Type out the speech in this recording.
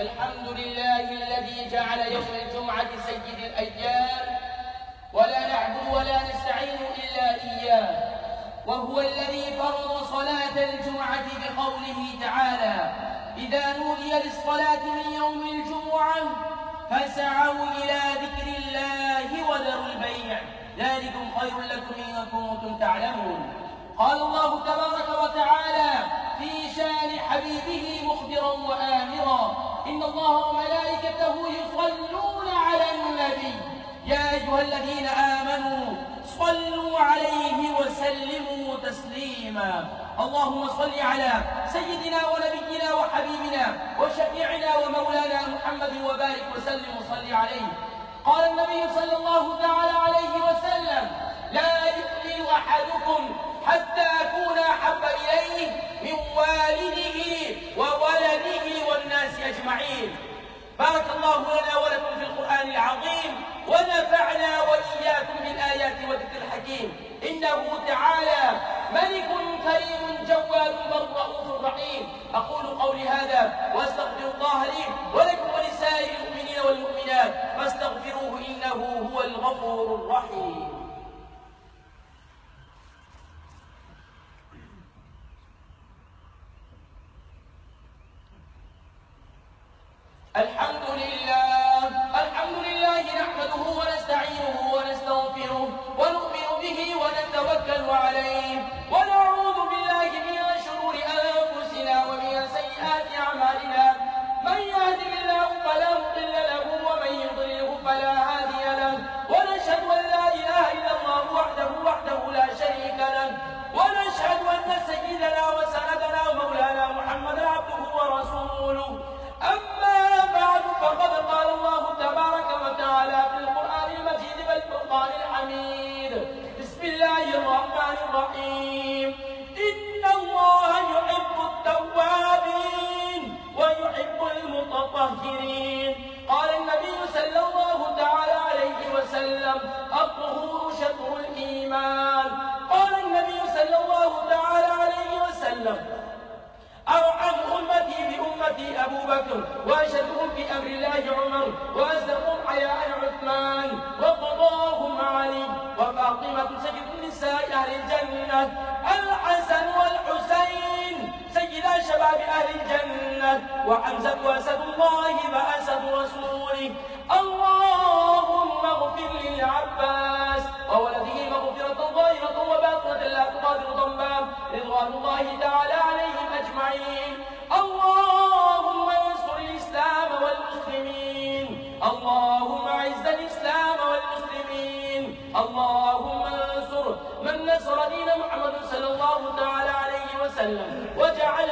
الحمد لله الذي جعل يوم الجمعة سيد الأيام، ولا نعبد ولا نستعين إلا إياه، وهو الذي فرض صلاة الجمعة بقوله تعالى: إذا نودي للصلاة من يوم الجمعة فاسعوا إلى ذكر الله وذروا البيع، ذلكم خير لكم إن كنتم تعلمون. قال الله تبارك وتعالى في شان حبيبه مخبرا وآمرا: إن الله وملائكته يصلون على النبي يا أيها الذين آمنوا صلوا عليه وسلموا تسليما. اللهم صل على سيدنا ونبينا وحبيبنا وشفيعنا ومولانا محمد وبارك وسلم وصل عليه. قال النبي صلى الله تعالى عليه وسلم: لا يؤمن أحدكم حتى أكون أحب إليه من والده وولده والناس أجمعين. بارك الله لنا ولكم في القرآن العظيم، ونفعنا وإياكم بالآيات والذكر الحكيم. إنه تعالى ملك كريم جواد بر رؤوف رحيم. أقول قولي هذا وأستغفر الله لي ولكم ولسائر المؤمنين والمؤمنات فاستغفروه إنه هو الغفور الرحيم. الحمد لله نحمده ونستعينه ونستغفره ونؤمن به ونتوكل عليه ونعوذ بالله من شرور أنفسنا ومن سيئات أعمالنا. من يهده الله فلا مضل له ومن يضلله فلا هادي له، ونشهد أن لا إله إلا الله وحده لا شريك له، ونشهد أن سيدنا وسندنا ومولانا محمدا عبده ورسوله. أما بعد، فقد قال الله تبارك وتعالى في القرآن المجيد والفرقان الحميد: بسم الله الرحمن الرحيم: إن الله يحب التوابين ويحب المتطهرين. قال النبي صلى الله تعالى عليه وسلم: الطهور شطر الإيمان. قال النبي صلى الله تعالى عليه وسلم: أرحم أمتي بأمتي أبو بكر، وأشدهم في أمر الله عمر، وأصدقهم حياء عثمان، وقضاهم علي، وفاطمة سيد النساء أهل الجنة، الحسن والحسين سيدا شباب أهل الجنة، وحمزة أسد الله وأسد رسوله. اللهم اغفر للعباس وولده مغفرة ظاهرة وباطنة لا تغادر ذنبا، رضوان الله تعالى عليهم أجمعين. اللهم انصر الإسلام والمسلمين، اللهم أعز الإسلام والمسلمين، اللهم انصر من نصر دين محمد صلى الله تعالى عليه وسلم، وجعل